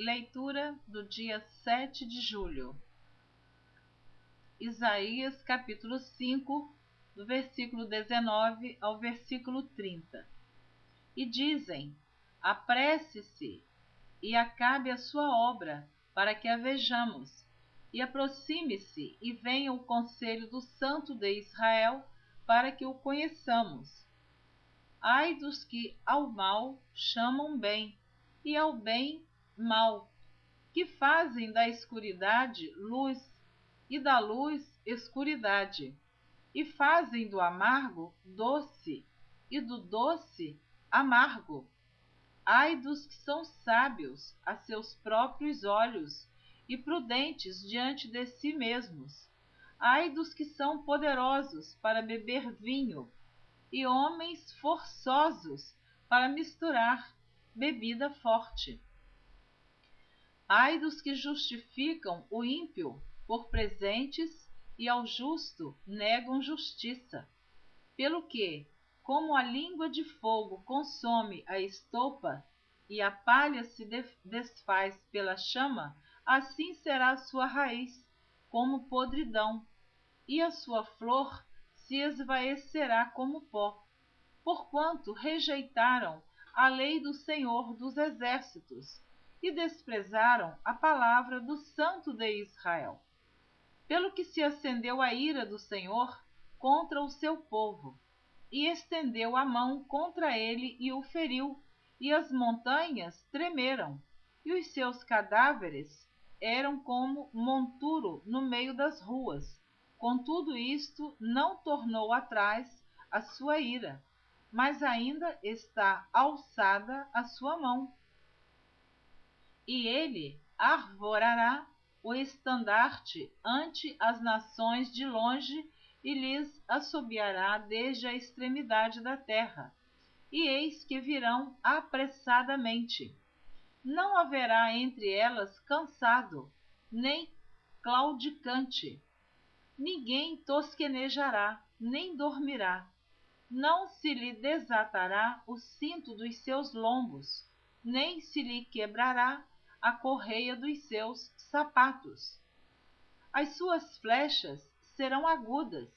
Leitura do dia 7 de julho. Isaías capítulo 5, do versículo 19 ao versículo 30. E dizem: apresse-se e acabe a sua obra, para que a vejamos, e aproxime-se e venha o conselho do Santo de Israel, para que o conheçamos. Ai dos que ao mal chamam bem, e ao bem mal, que fazem da escuridade luz, e da luz escuridade, e fazem do amargo doce, e do doce amargo. Ai dos que são sábios a seus próprios olhos, e prudentes diante de si mesmos. Ai dos que são poderosos para beber vinho, e homens forçosos para misturar bebida forte. Ai dos que justificam o ímpio por presentes e ao justo negam justiça. Pelo que, como a língua de fogo consome a estopa e a palha se desfaz pela chama, assim será a sua raiz, como podridão, e a sua flor se esvaecerá como pó, porquanto rejeitaram a lei do Senhor dos Exércitos e desprezaram a palavra do Santo de Israel. Pelo que se acendeu a ira do Senhor contra o seu povo, e estendeu a mão contra ele e o feriu, e as montanhas tremeram, e os seus cadáveres eram como monturo no meio das ruas. Contudo isto não tornou atrás a sua ira, mas ainda está alçada a sua mão. E ele arvorará o estandarte ante as nações de longe, e lhes assobiará desde a extremidade da terra. E eis que virão apressadamente. Não haverá entre elas cansado, nem claudicante. Ninguém tosquenejará, nem dormirá. Não se lhe desatará o cinto dos seus lombos, nem se lhe quebrará a correia dos seus sapatos. As suas flechas serão agudas,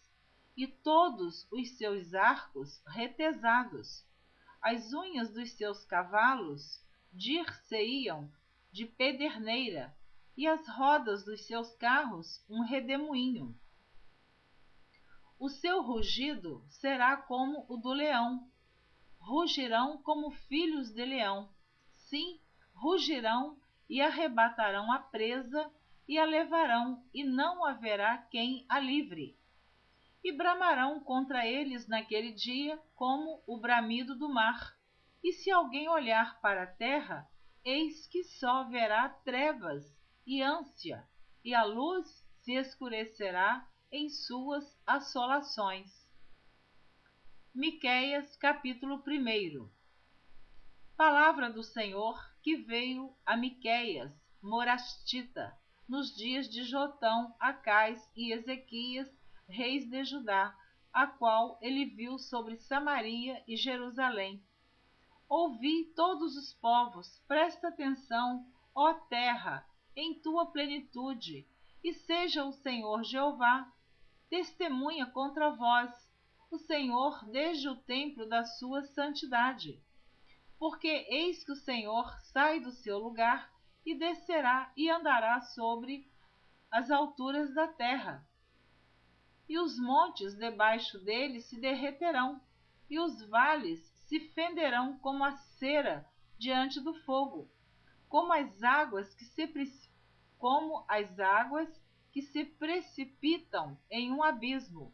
e todos os seus arcos retesados. As unhas dos seus cavalos dir-se-iam de pederneira, e as rodas dos seus carros um redemoinho. O seu rugido será como o do leão. Rugirão como filhos de leão. Sim, rugirão e arrebatarão a presa e a levarão, e não haverá quem a livre. E bramarão contra eles naquele dia como o bramido do mar. E se alguém olhar para a terra, eis que só verá trevas e ânsia, e a luz se escurecerá em suas assolações. Miqueias capítulo 1. Palavra do Senhor que veio a Miqueias, morastita, nos dias de Jotão, Acais e Ezequias, reis de Judá, a qual ele viu sobre Samaria e Jerusalém. Ouvi todos os povos, presta atenção, ó terra, em tua plenitude, e seja o Senhor Jeová testemunha contra vós, o Senhor desde o templo da sua santidade. Porque eis que o Senhor sai do seu lugar e descerá e andará sobre as alturas da terra. E os montes debaixo dele se derreterão, e os vales se fenderão como a cera diante do fogo, como as águas que se precipitam em um abismo.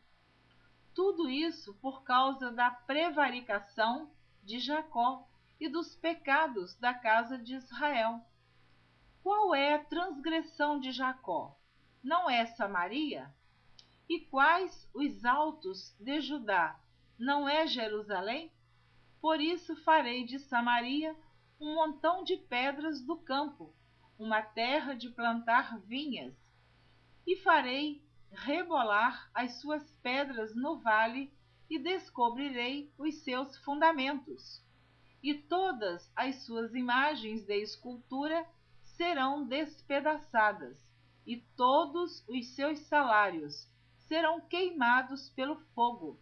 Tudo isso por causa da prevaricação de Jacó e dos pecados da casa de Israel. Qual é a transgressão de Jacó? Não é Samaria? E quais os altos de Judá? Não é Jerusalém? Por isso farei de Samaria um montão de pedras do campo, uma terra de plantar vinhas, e farei rebolar as suas pedras no vale, e descobrirei os seus fundamentos. E todas as suas imagens de escultura serão despedaçadas, e todos os seus salários serão queimados pelo fogo,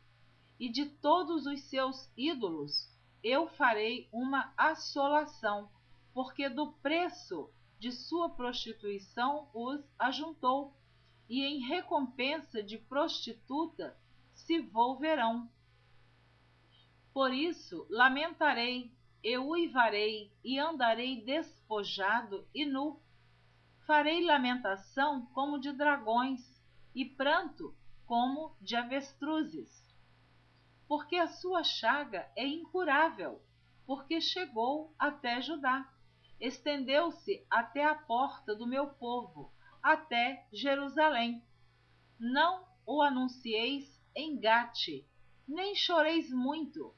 e de todos os seus ídolos eu farei uma assolação, porque do preço de sua prostituição os ajuntou, e em recompensa de prostituta se volverão. Por isso lamentarei, e uivarei, e andarei despojado e nu. Farei lamentação como de dragões, e pranto como de avestruzes. Porque a sua chaga é incurável, porque chegou até Judá, estendeu-se até a porta do meu povo, até Jerusalém. Não o anuncieis em Gate, nem choreis muito.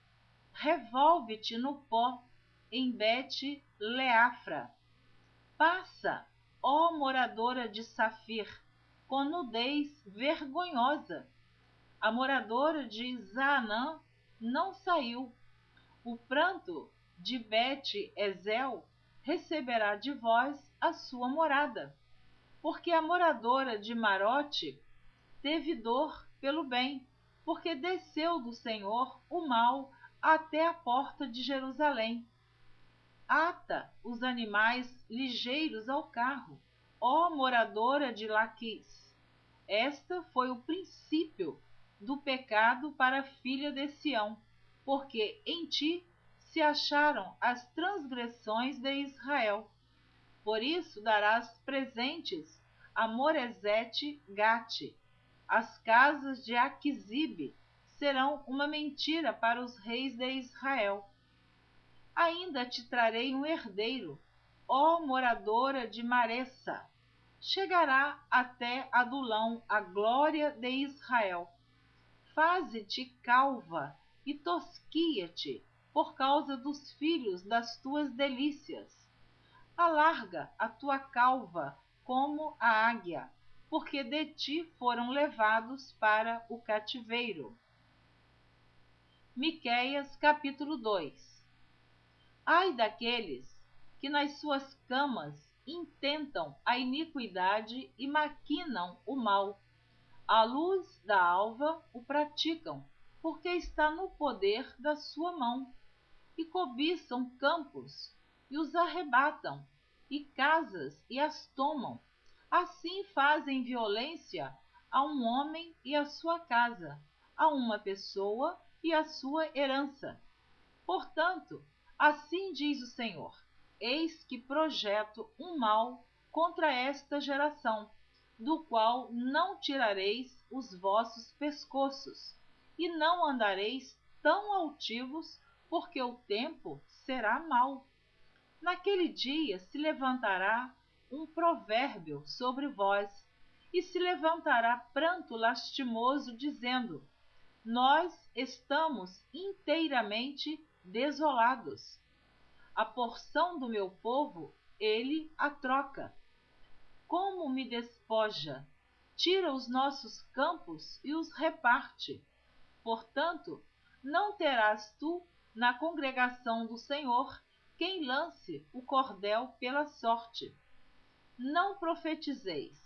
Revolve-te no pó, em Bet-Leafra. Passa, ó moradora de Safir, com nudez vergonhosa. A moradora de Zaanã não saiu. O pranto de Bet-Ezel receberá de vós a sua morada, porque a moradora de Marote teve dor pelo bem, porque desceu do Senhor o mal até a porta de Jerusalém. Ata os animais ligeiros ao carro, ó moradora de Laquis. Esta foi o princípio do pecado para a filha de Sião, porque em ti se acharam as transgressões de Israel. Por isso darás presentes a Moresete Gate. As casas de Aquisibe serão uma mentira para os reis de Israel. Ainda te trarei um herdeiro, ó moradora de Maressa. Chegará até Adulão a glória de Israel. Faze-te calva e tosquia-te por causa dos filhos das tuas delícias. Alarga a tua calva como a águia, porque de ti foram levados para o cativeiro. Miqueias capítulo 2. Ai daqueles que nas suas camas intentam a iniquidade e maquinam o mal. À luz da alva o praticam, porque está no poder da sua mão. E cobiçam campos, e os arrebatam, e casas, e as tomam. Assim fazem violência a um homem e a sua casa, a uma pessoa e a sua herança. Portanto, assim diz o Senhor: eis que projeto um mal contra esta geração, do qual não tirareis os vossos pescoços, e não andareis tão altivos, porque o tempo será mau. Naquele dia se levantará um provérbio sobre vós, e se levantará pranto lastimoso, dizendo: nós estamos inteiramente desolados. A porção do meu povo, ele a troca. Como me despoja, tira os nossos campos e os reparte. Portanto, não terás tu na congregação do Senhor quem lance o cordel pela sorte. Não profetizeis.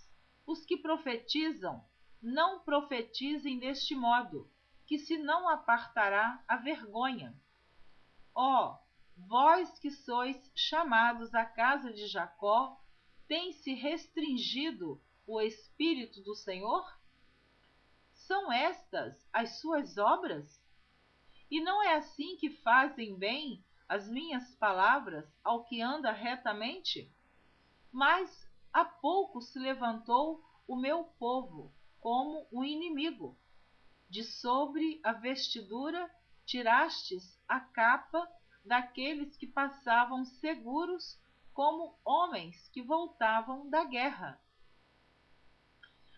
Os que profetizam, não profetizem deste modo, que se não apartará a vergonha. Ó, vós que sois chamados à casa de Jacó, tem-se restringido o Espírito do Senhor? São estas as suas obras? E não é assim que fazem bem as minhas palavras ao que anda retamente? Mas há pouco se levantou o meu povo como um inimigo. De sobre a vestidura tirastes a capa daqueles que passavam seguros como homens que voltavam da guerra.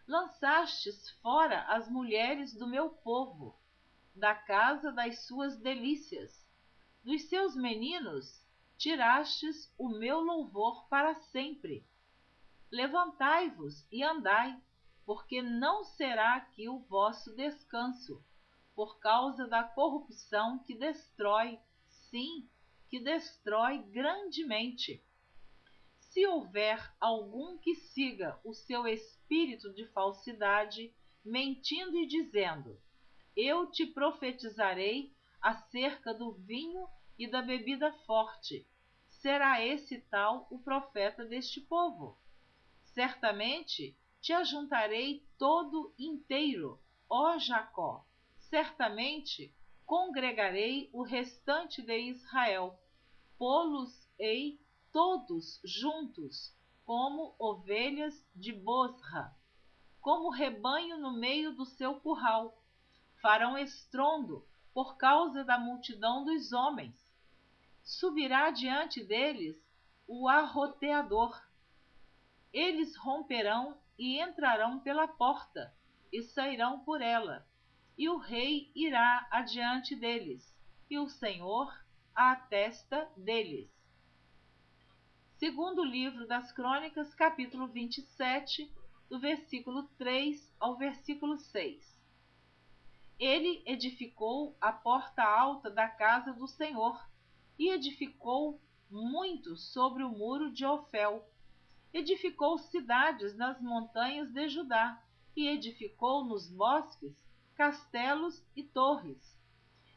Lançastes fora as mulheres do meu povo, da casa das suas delícias. Dos seus meninos tirastes o meu louvor para sempre. Levantai-vos e andai, porque não será aqui o vosso descanso, por causa da corrupção que destrói, sim, que destrói grandemente. se houver algum que siga o seu espírito de falsidade, mentindo e dizendo: eu te profetizarei acerca do vinho e da bebida forte, será esse tal o profeta deste povo? Certamente te ajuntarei todo inteiro, ó Jacó, certamente congregarei o restante de Israel, pô-los-ei todos juntos, como ovelhas de Bosra, como rebanho no meio do seu curral. Farão estrondo por causa da multidão dos homens. Subirá diante deles o arroteador. Eles romperão e entrarão pela porta, e sairão por ela, e o rei irá adiante deles, e o Senhor à testa deles. Segundo livro das Crônicas, capítulo 27, do versículo 3 ao versículo 6. Ele edificou a porta alta da casa do Senhor, e edificou muito sobre o muro de Ofel. Edificou cidades nas montanhas de Judá, e edificou nos bosques castelos e torres.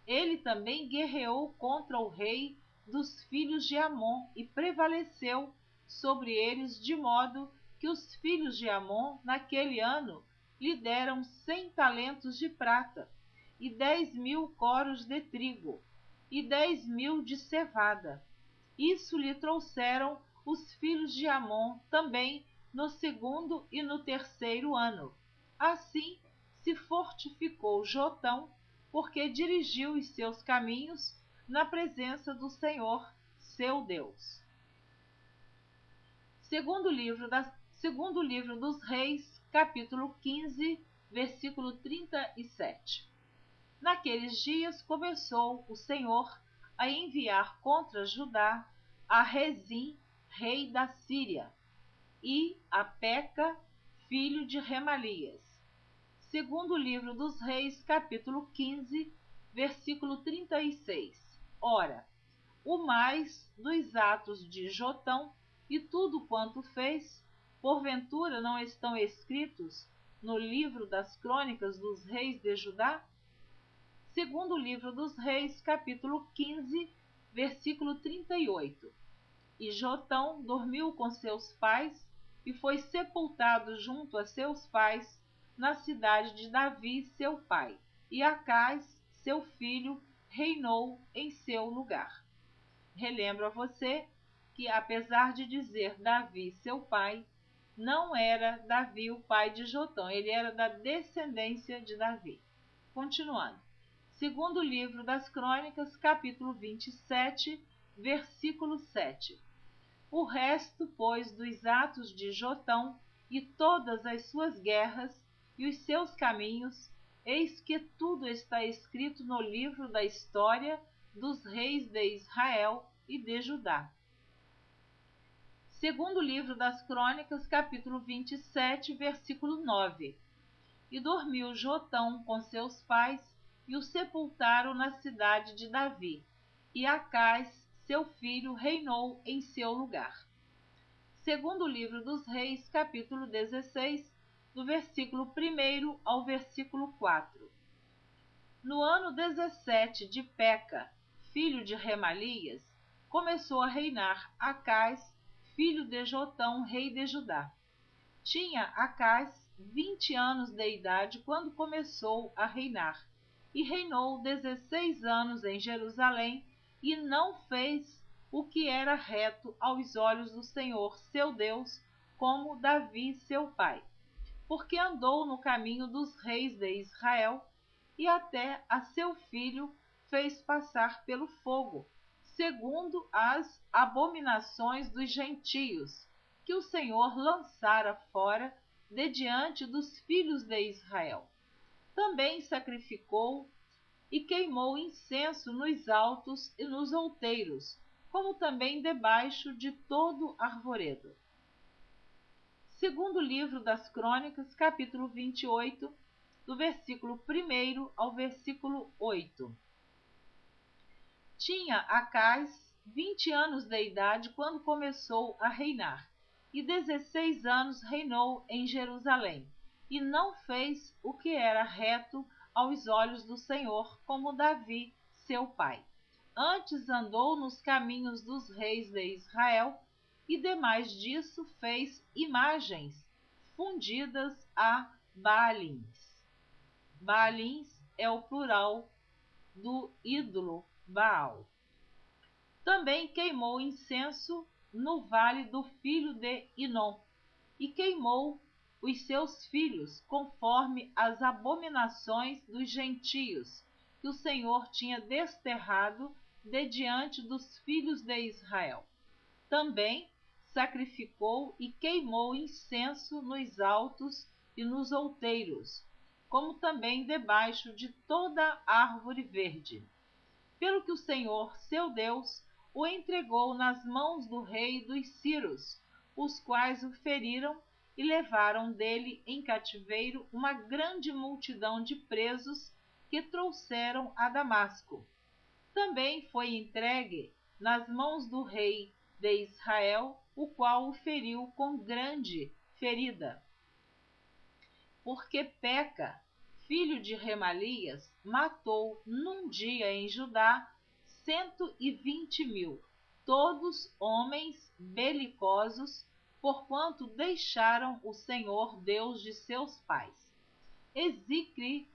Ele também guerreou contra o rei dos filhos de Amon e prevaleceu sobre eles, de modo que os filhos de Amon, naquele ano, lhe deram 100 talentos de prata, e 10.000 coros de trigo, e 10.000 de cevada. Isso lhe trouxeram os filhos de Amon também no segundo e no terceiro ano. Assim se fortificou Jotão, porque dirigiu os seus caminhos na presença do Senhor, seu Deus. Segundo livro dos Reis, capítulo 15, versículo 37. Naqueles dias começou o Senhor a enviar contra Judá a Rezim, rei da Síria, e a Peca, filho de Remalias. Segundo livro dos Reis, capítulo 15, versículo 36. Ora, o mais dos atos de Jotão e tudo quanto fez, porventura não estão escritos no livro das Crônicas dos Reis de Judá? Segundo livro dos Reis, capítulo 15, versículo 38. E Jotão dormiu com seus pais e foi sepultado junto a seus pais na cidade de Davi, seu pai. E Acais, seu filho, reinou em seu lugar. Relembro a você que, apesar de dizer Davi, seu pai, não era Davi o pai de Jotão, ele era da descendência de Davi. Continuando. Segundo livro das Crônicas, capítulo 27, versículo 7. O resto, pois, dos atos de Jotão e todas as suas guerras e os seus caminhos, eis que tudo está escrito no livro da história dos reis de Israel e de Judá. Segundo livro das Crônicas, capítulo 27, versículo 9. E dormiu Jotão com seus pais, e o sepultaram na cidade de Davi, e Acais, seu filho, reinou em seu lugar. Segundo livro dos Reis, capítulo 16, do versículo 1 ao versículo 4. No ano 17 de Peca, filho de Remalias, começou a reinar Acais, filho de Jotão, rei de Judá. Tinha Acais 20 anos de idade quando começou a reinar, e reinou 16 anos em Jerusalém, e não fez o que era reto aos olhos do Senhor, seu Deus, como Davi, seu pai, porque andou no caminho dos reis de Israel, e até a seu filho fez passar pelo fogo, segundo as abominações dos gentios, que o Senhor lançara fora de diante dos filhos de Israel. Também sacrificou e queimou incenso nos altos e nos outeiros, como também debaixo de todo arvoredo. Segundo livro das Crônicas, capítulo 28, do versículo 1 ao versículo 8. Tinha Acais 20 anos de idade quando começou a reinar, e 16 anos reinou em Jerusalém, e não fez o que era reto aos olhos do Senhor, como Davi, seu pai. Antes andou nos caminhos dos reis de Israel, e demais disso fez imagens fundidas a Baalins. Baalins é o plural do ídolo Baal. Também queimou incenso no vale do filho de Inom, e queimou os seus filhos conforme as abominações dos gentios, que o Senhor tinha desterrado de diante dos filhos de Israel. Também sacrificou e queimou incenso nos altos e nos outeiros, como também debaixo de toda árvore verde. Pelo que o Senhor, seu Deus, o entregou nas mãos do rei dos Círios, os quais o feriram e levaram dele em cativeiro uma grande multidão de presos que trouxeram a Damasco. Também foi entregue nas mãos do rei de Israel, o qual o feriu com grande ferida. Porque Peca, filho de Remalias, matou num dia em Judá 120.000, todos homens belicosos, porquanto deixaram o Senhor Deus de seus pais. Ezicri,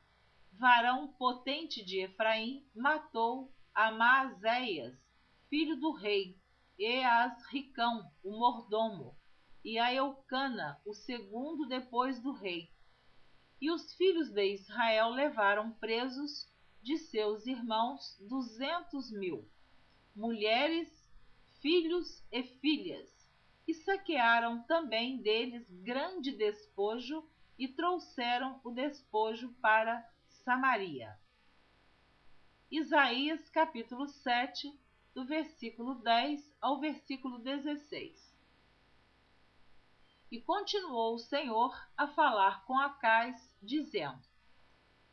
varão potente de Efraim, matou Amaazéias, filho do rei, e Asricão, o mordomo, e a Eucana, o segundo depois do rei. E os filhos de Israel levaram presos de seus irmãos 200.000, mulheres, filhos e filhas, e saquearam também deles grande despojo, e trouxeram o despojo para Samaria. Isaías capítulo 7, do versículo 10 ao versículo 16. E continuou o Senhor a falar com Acais, dizendo: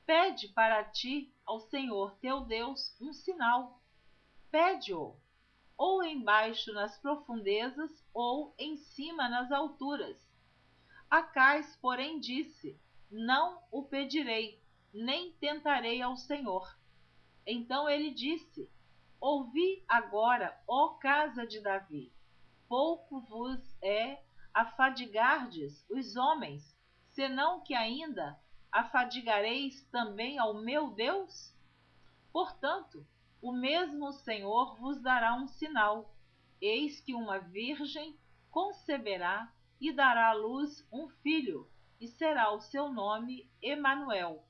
Pede para ti ao Senhor teu Deus um sinal. Pede-o, ou embaixo nas profundezas, ou em cima nas alturas. Acais, porém, disse: Não o pedirei, nem tentarei ao Senhor. Então ele disse: Ouvi agora, ó casa de Davi, pouco vos é afadigardes os homens, senão que ainda afadigareis também ao meu Deus? Portanto, o mesmo Senhor vos dará um sinal: eis que uma virgem conceberá e dará à luz um filho, e será o seu nome Emanuel.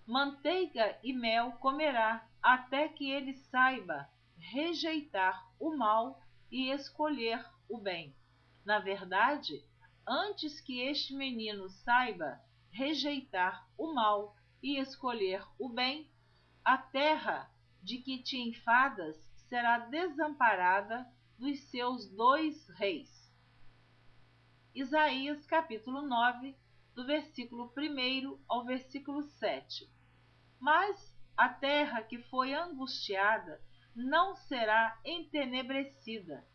Manteiga e mel comerá, até que ele saiba rejeitar o mal e escolher o bem. Na verdade, antes que este menino saiba rejeitar o mal e escolher o bem, a terra de que te enfadas será desamparada dos seus 2 reis. Isaías capítulo 9, do versículo 1 ao versículo 7. Mas a terra que foi angustiada não será entenebrecida.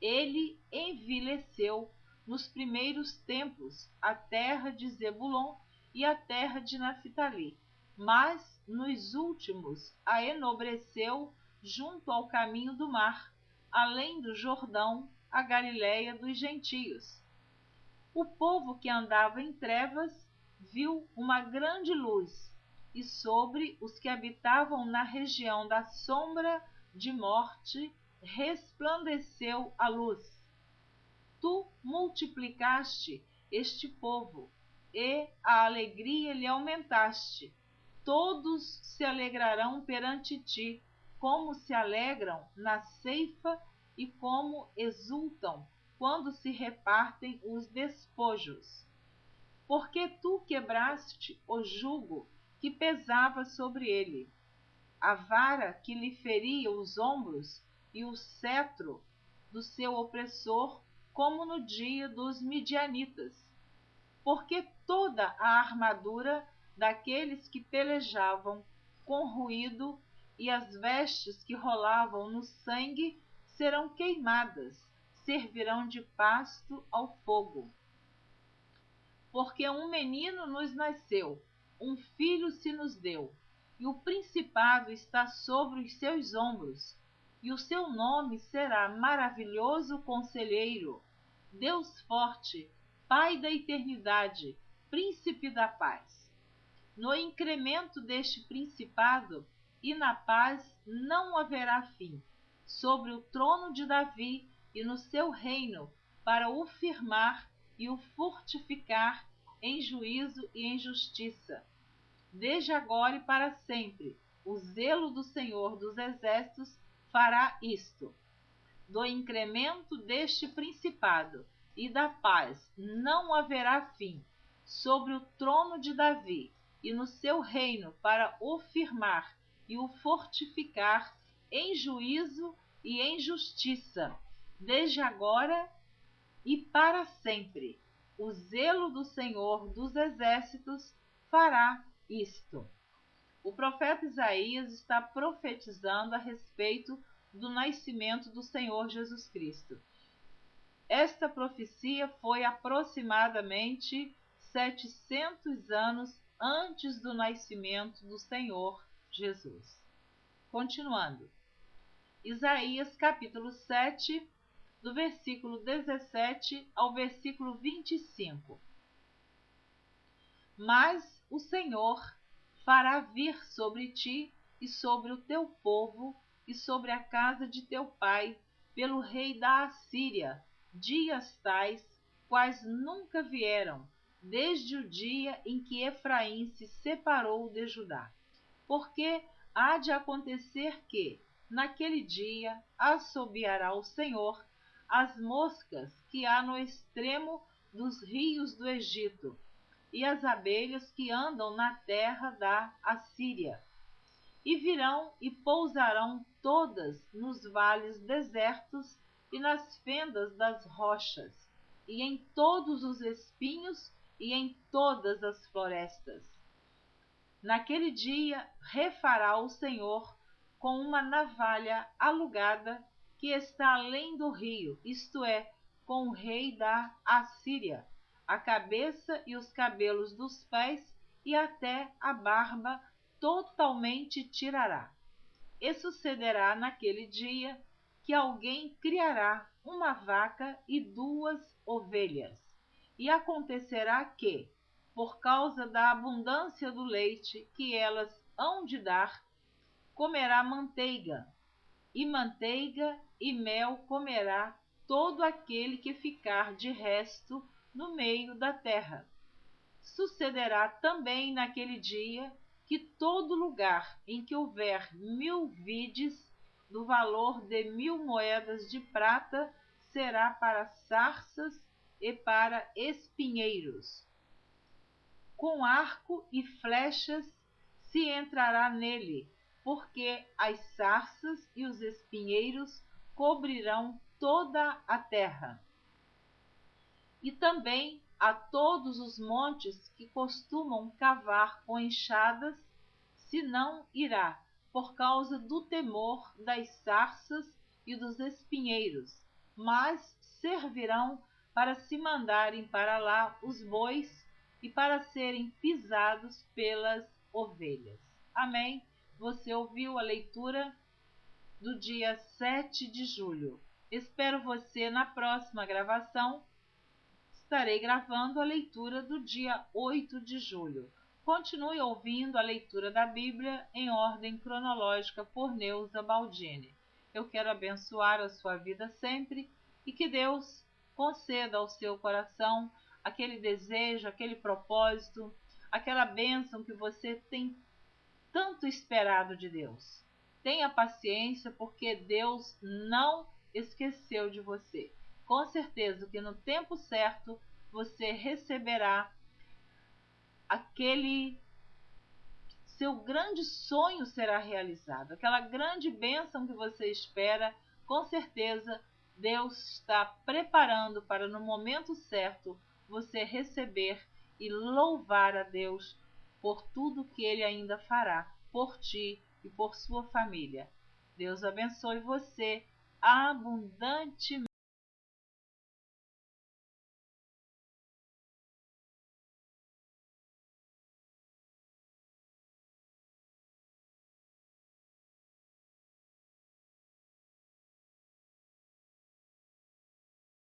Ele envileceu nos primeiros tempos a terra de Zebulon e a terra de Naphtali, mas nos últimos a enobreceu junto ao caminho do mar, além do Jordão, a Galiléia dos gentios. O povo que andava em trevas viu uma grande luz, e sobre os que habitavam na região da sombra de morte resplandeceu a luz. Tu multiplicaste este povo, e a alegria lhe aumentaste. Todos se alegrarão perante ti, como se alegram na ceifa e como exultam quando se repartem os despojos. Porque tu quebraste o jugo que pesava sobre ele, a vara que lhe feria os ombros e o cetro do seu opressor, como no dia dos midianitas. Porque toda a armadura daqueles que pelejavam com ruído e as vestes que rolavam no sangue serão queimadas, servirão de pasto ao fogo. Porque um menino nos nasceu, um filho se nos deu, e o principado está sobre os seus ombros, e o seu nome será Maravilhoso Conselheiro, Deus Forte, Pai da Eternidade, Príncipe da Paz. No incremento deste principado e na paz não haverá fim, sobre o trono de Davi e no seu reino, para o firmar e o fortificar em juízo e em justiça. Desde agora e para sempre, o zelo do Senhor dos Exércitos fará isto. Do incremento deste principado e da paz não haverá fim, sobre o trono de Davi e no seu reino, para o firmar e o fortificar em juízo e em justiça, desde agora e para sempre. O zelo do Senhor dos Exércitos fará isto. O profeta Isaías está profetizando a respeito do nascimento do Senhor Jesus Cristo. Esta profecia foi aproximadamente 700 anos antes do nascimento do Senhor Jesus. Continuando. Isaías capítulo 7, do versículo 17 ao versículo 25. Mas o Senhor fará vir sobre ti e sobre o teu povo e sobre a casa de teu pai, pelo rei da Assíria, dias tais, quais nunca vieram, desde o dia em que Efraim se separou de Judá. Porque há de acontecer que, naquele dia, assobiará o Senhor as moscas que há no extremo dos rios do Egito, e as abelhas que andam na terra da Assíria. E virão e pousarão todas nos vales desertos e nas fendas das rochas, e em todos os espinhos e em todas as florestas. Naquele dia refará o Senhor com uma navalha alugada que está além do rio, isto é, com o rei da Assíria, a cabeça e os cabelos dos pés e até a barba totalmente tirará. E sucederá naquele dia que alguém criará uma vaca e 2 ovelhas. E acontecerá que, por causa da abundância do leite que elas hão de dar, comerá manteiga e mel comerá todo aquele que ficar de resto no meio da terra. Sucederá também naquele dia que todo lugar em que houver 1000 vides, do valor de 1000 moedas de prata, será para sarças e para espinheiros. Com arco e flechas se entrará nele, porque as sarças e os espinheiros cobrirão toda a terra. E também a todos os montes que costumam cavar com enxadas, se não irá, por causa do temor das sarças e dos espinheiros, mas servirão para se mandarem para lá os bois e para serem pisados pelas ovelhas. Amém? Você ouviu a leitura do dia 7 de julho. Espero você na próxima gravação. Estarei gravando a leitura do dia 8 de julho. Continue ouvindo a leitura da Bíblia em ordem cronológica por Neuza Baldini. Eu quero abençoar a sua vida sempre e que Deus conceda ao seu coração aquele desejo, aquele propósito, aquela bênção que você tem tanto esperado de Deus. Tenha paciência, porque Deus não esqueceu de você. Com certeza que no tempo certo você receberá aquele seu grande sonho será realizado, aquela grande bênção que você espera. Com certeza Deus está preparando para no momento certo você receber e louvar a Deus por tudo que Ele ainda fará por ti e por sua família. Deus abençoe você abundantemente.